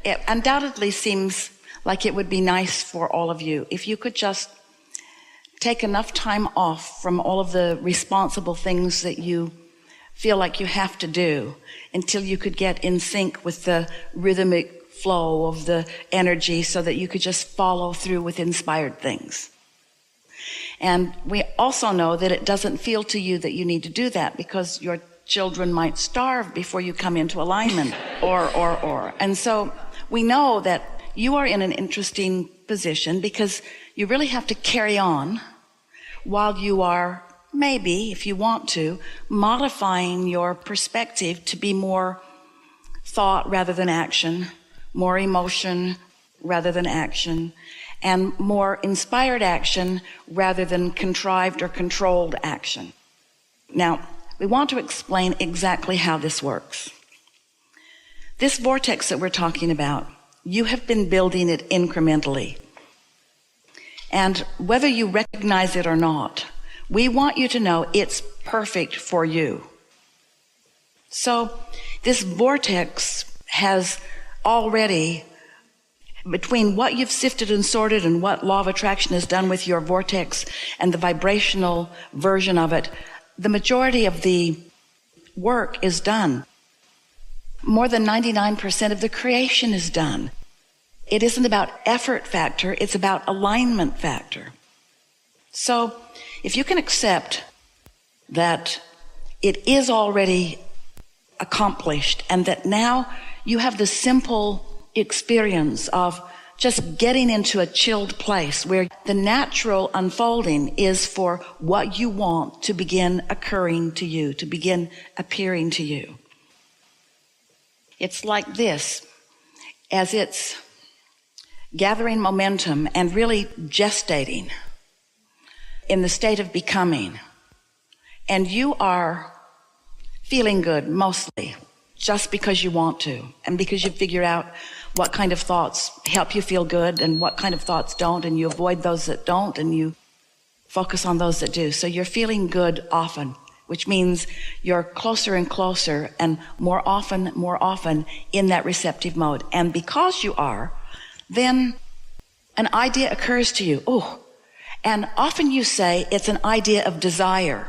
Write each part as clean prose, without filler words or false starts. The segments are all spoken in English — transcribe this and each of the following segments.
it undoubtedly seems like it would be nice for all of you if you could just take enough time off from all of the responsible things that you feel like you have to do until you could get in sync with the rhythmic flow of the energy so that you could just follow through with inspired things. And we also know that it doesn't feel to you that you need to do that because your children might starve before you come into alignment or. And so we know that you are in an interesting position because you really have to carry on while you are, maybe, if you want to, modifying your perspective to be more thought rather than action, more emotion rather than action, and more inspired action rather than contrived or controlled action. Now, we want to explain exactly how this works. This vortex that we're talking about, you have been building it incrementally. And whether you recognize it or not, we want you to know it's perfect for you. So this vortex has already, between what you've sifted and sorted and what law of attraction has done with your vortex and the vibrational version of it, the majority of the work is done. More than 99% of the creation is done. It isn't about effort factor, it's about alignment factor. So if you can accept that it is already accomplished and that now you have the simple experience of just getting into a chilled place where the natural unfolding is for what you want to begin occurring to you, to begin appearing to you. It's like this, as it's gathering momentum and really gestating in the state of becoming, and you are feeling good mostly just because you want to and because you figure out what kind of thoughts help you feel good and what kind of thoughts don't, and you avoid those that don't and you focus on those that do. So you're feeling good often, which means you're closer and closer and more often in that receptive mode. And because you are, then an idea occurs to you. Oh, and often you say it's an idea of desire.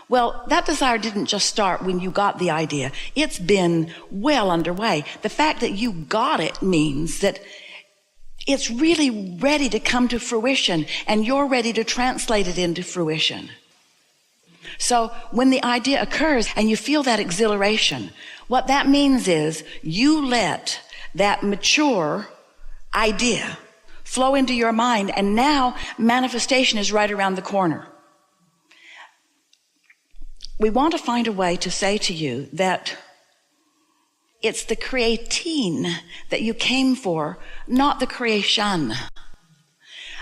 Well, that desire didn't just start when you got the idea. It's been well underway. The fact that you got it means that it's really ready to come to fruition, and you're ready to translate it into fruition. So when the idea occurs and you feel that exhilaration, what that means is you let that mature idea flow into your mind, and now manifestation is right around the corner. We want to find a way to say to you that it's the creating that you came for, not the creation.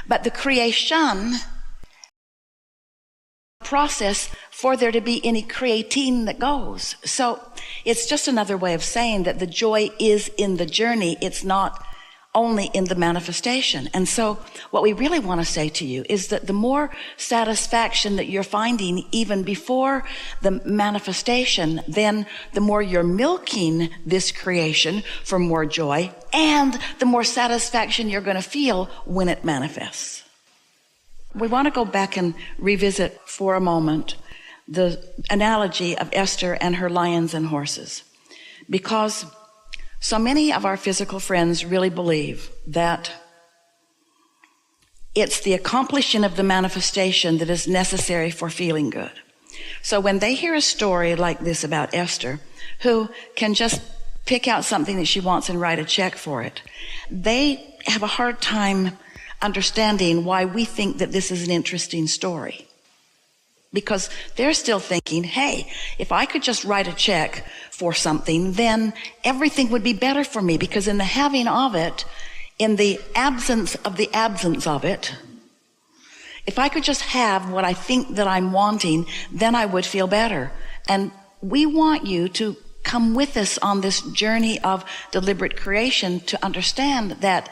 But the creation process for there to be any creating that goes. So it's just another way of saying that the joy is in the journey. It's not only in the manifestation. And so what we really want to say to you is that the more satisfaction that you're finding even before the manifestation, then the more you're milking this creation for more joy, and the more satisfaction you're going to feel when it manifests. We want to go back and revisit for a moment the analogy of Esther and her lions and horses, because so many of our physical friends really believe that it's the accomplishing of the manifestation that is necessary for feeling good. So when they hear a story like this about Esther, who can just pick out something that she wants and write a check for it, they have a hard time understanding why we think that this is an interesting story. Because they're still thinking, hey, if I could just write a check for something, then everything would be better for me, because in the having of it, in the absence of it, if I could just have what I think that I'm wanting, then I would feel better. And we want you to come with us on this journey of deliberate creation to understand that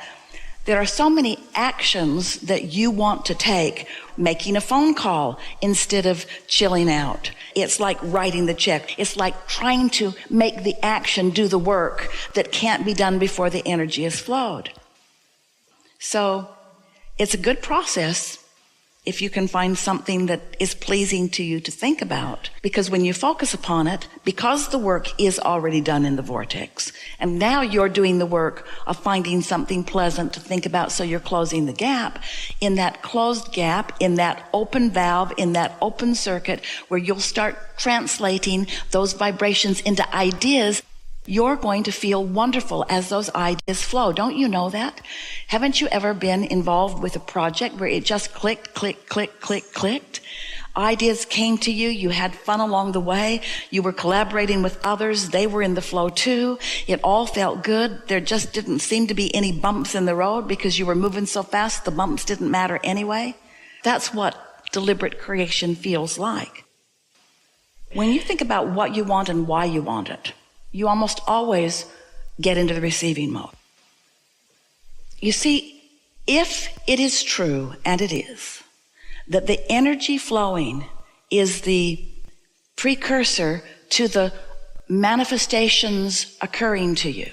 There are so many actions that you want to take, making a phone call instead of chilling out. It's like writing the check. It's like trying to make the action do the work that can't be done before the energy has flowed. So it's a good process if you can find something that is pleasing to you to think about. Because when you focus upon it, because the work is already done in the vortex, and now you're doing the work of finding something pleasant to think about, so you're closing the gap. In that closed gap, in that open valve, in that open circuit, where you'll start translating those vibrations into ideas, you're going to feel wonderful as those ideas flow. Don't you know that? Haven't you ever been involved with a project where it just clicked, clicked? Ideas came to you. You had fun along the way. You were collaborating with others. They were in the flow too. It all felt good. There just didn't seem to be any bumps in the road because you were moving so fast. The bumps didn't matter anyway. That's what deliberate creation feels like. When you think about what you want and why you want it, you almost always get into the receiving mode. You see, if it is true, and it is, that the energy flowing is the precursor to the manifestations occurring to you,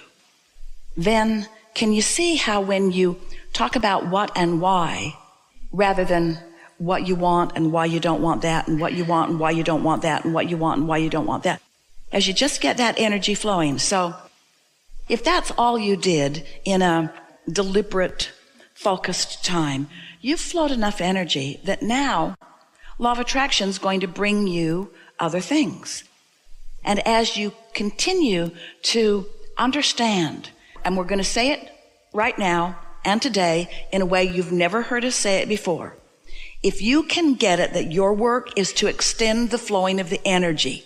then can you see how when you talk about what and why, rather than what you want and why you don't want that, and what you want and why you don't want that, and what you want and why you don't want that, as you just get that energy flowing. So if that's all you did in a deliberate, focused time, you've flowed enough energy that now law of attraction is going to bring you other things. And as you continue to understand, and we're going to say it right now and today in a way you've never heard us say it before, if you can get it that your work is to extend the flowing of the energy,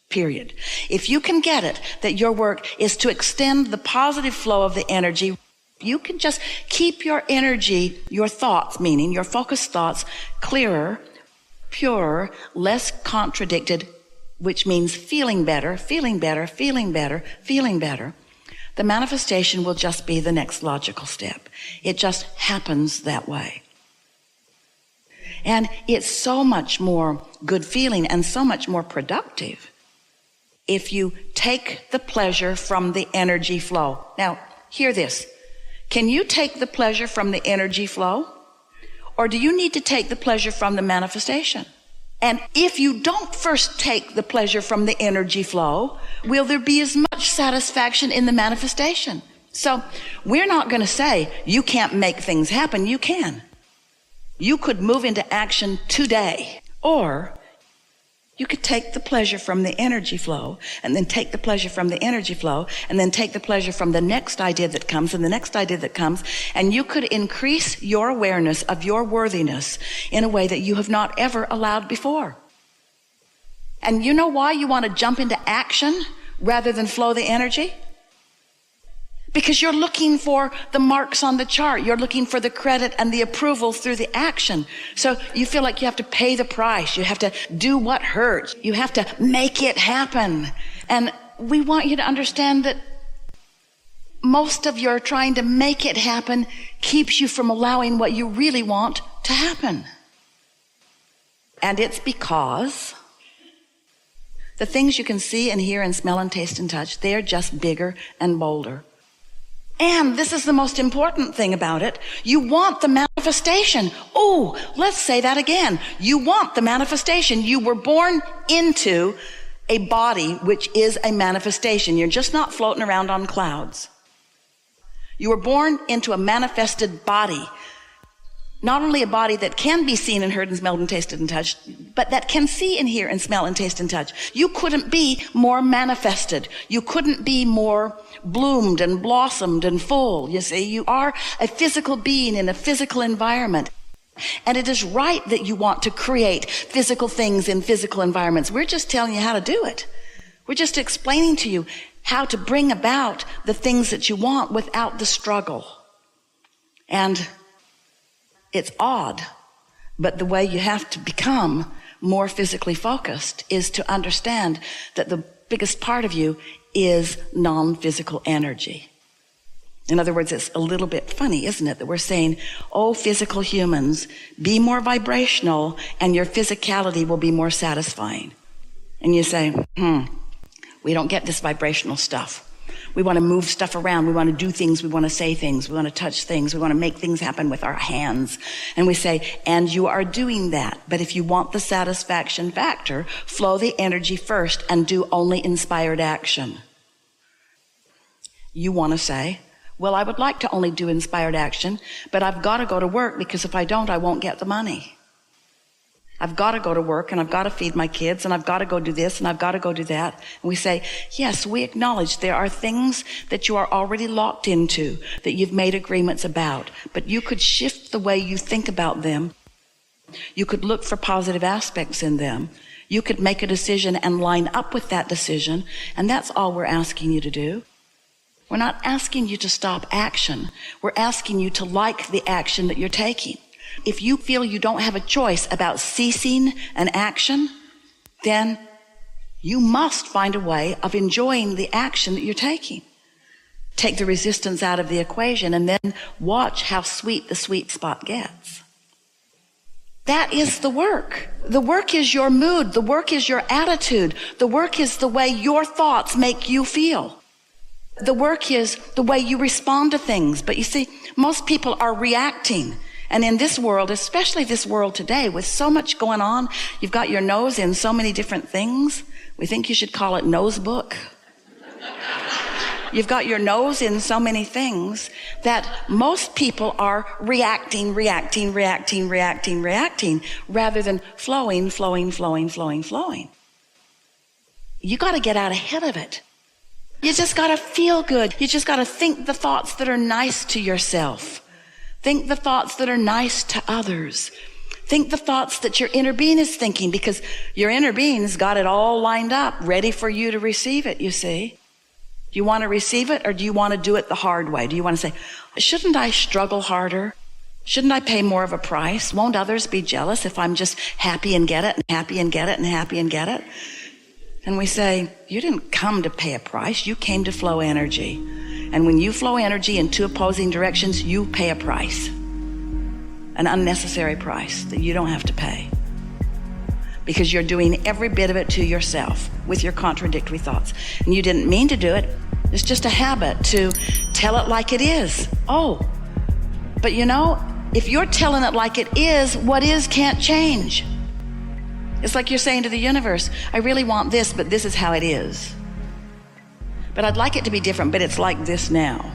period. If you can get it that your work is to extend the positive flow of the energy, you can just keep your energy, your thoughts, meaning your focused thoughts, clearer, purer, less contradicted, which means feeling better, feeling better, feeling better, feeling better. The manifestation will just be the next logical step. It just happens that way. And it's so much more good feeling and so much more productive if you take the pleasure from the energy flow. Now, hear this. Can you take the pleasure from the energy flow? Or do you need to take the pleasure from the manifestation? And if you don't first take the pleasure from the energy flow, will there be as much satisfaction in the manifestation? So we're not going to say you can't make things happen. You can. You could move into action today, or you could take the pleasure from the energy flow, and then take the pleasure from the energy flow, and then take the pleasure from the next idea that comes and the next idea that comes, and you could increase your awareness of your worthiness in a way that you have not ever allowed before. And you know why you want to jump into action rather than flow the energy? Because you're looking for the marks on the chart. You're looking for the credit and the approval through the action. So you feel like you have to pay the price. You have to do what hurts. You have to make it happen. And we want you to understand that most of your trying to make it happen keeps you from allowing what you really want to happen. And it's because the things you can see and hear and smell and taste and touch, they're just bigger and bolder. And this is the most important thing about it. You want the manifestation. Oh, let's say that again. You want the manifestation. You were born into a body which is a manifestation. You're just not floating around on clouds. You were born into a manifested body. Not only a body that can be seen and heard and smelled and tasted and touched, but that can see and hear and smell and taste and touch. You couldn't be more manifested. You couldn't be more bloomed and blossomed and full. You see, you are a physical being in a physical environment. And it is right that you want to create physical things in physical environments. We're just telling you how to do it. We're just explaining to you how to bring about the things that you want without the struggle. And it's odd, but the way you have to become more physically focused is to understand that the biggest part of you is non-physical energy. In other words, it's a little bit funny, isn't it, that we're saying, oh, physical humans, be more vibrational and your physicality will be more satisfying. And you say, we don't get this vibrational stuff. We want to move stuff around. We want to do things. We want to say things. We want to touch things. We want to make things happen with our hands. And we say, and you are doing that. But if you want the satisfaction factor, flow the energy first and do only inspired action. You want to say, well, I would like to only do inspired action, but I've got to go to work because if I don't, I won't get the money. I've got to go to work and I've got to feed my kids and I've got to go do this and I've got to go do that. And we say, yes, we acknowledge there are things that you are already locked into, that you've made agreements about, but you could shift the way you think about them. You could look for positive aspects in them. You could make a decision and line up with that decision. And that's all we're asking you to do. We're not asking you to stop action. We're asking you to like the action that you're taking. If you feel you don't have a choice about ceasing an action, then you must find a way of enjoying the action that you're taking. Take the resistance out of the equation and then watch how sweet the sweet spot gets. That is the work. The work is your mood. The work is your attitude. The work is the way your thoughts make you feel. The work is the way you respond to things. But you see, most people are reacting. And in this world, especially this world today, with so much going on, you've got your nose in so many different things. We think you should call it nose book. You've got your nose in so many things that most people are reacting, rather than flowing. You got to get out ahead of it. You just got to feel good. You just got to think the thoughts that are nice to yourself. Think the thoughts that are nice to others. Think the thoughts that your inner being is thinking, because your inner being's got it all lined up, ready for you to receive it, you see. Do you want to receive it, or do you want to do it the hard way? Do you want to say, shouldn't I struggle harder? Shouldn't I pay more of a price? Won't others be jealous if I'm just happy and get it and happy and get it and happy and get it? And we say, you didn't come to pay a price. You came to flow energy. And when you flow energy in two opposing directions, you pay a price, an unnecessary price that you don't have to pay, because you're doing every bit of it to yourself with your contradictory thoughts. And you didn't mean to do it. It's just a habit to tell it like it is. Oh, but you know, if you're telling it like it is, what is can't change. It's like you're saying to the universe, I really want this, but this is how it is. But I'd like it to be different, but it's like this now.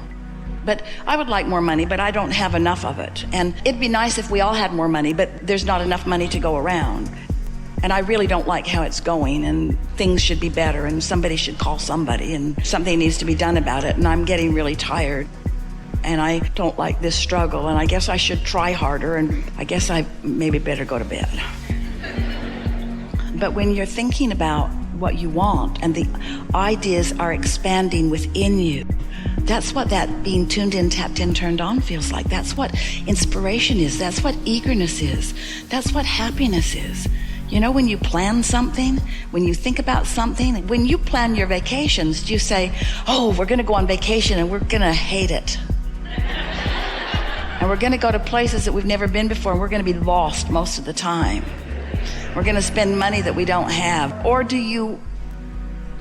But I would like more money, but I don't have enough of it. And it'd be nice if we all had more money, but there's not enough money to go around. And I really don't like how it's going, and things should be better, and somebody should call somebody, and something needs to be done about it. And I'm getting really tired, and I don't like this struggle, and I guess I should try harder, and I guess I maybe better go to bed. But when you're thinking about what you want and the ideas are expanding within you, that's what that being tuned in, tapped in, turned on feels like. That's what inspiration is. That's what eagerness is. That's what happiness is. You know, when you plan something, when you think about something, when you plan your vacations, you say, oh, we're going to go on vacation and we're going to hate it. And we're going to go to places that we've never been before, and we're going to be lost most of the time. We're going to spend money that we don't have. Or do you,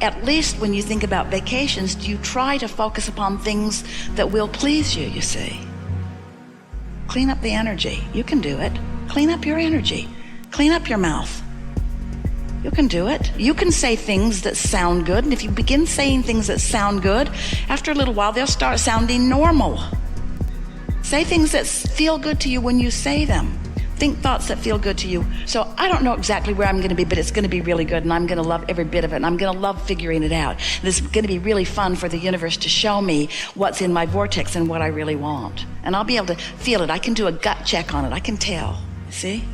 at least when you think about vacations, do you try to focus upon things that will please you, you see? Clean up the energy. You can do it. Clean up your energy. Clean up your mouth. You can do it. You can say things that sound good. And if you begin saying things that sound good, after a little while, they'll start sounding normal. Say things that feel good to you when you say them. Think thoughts that feel good to you. So I don't know exactly where I'm going to be, but it's going to be really good, and I'm going to love every bit of it, and I'm going to love figuring it out. And it's going to be really fun for the universe to show me what's in my vortex and what I really want. And I'll be able to feel it. I can do a gut check on it. I can tell. See?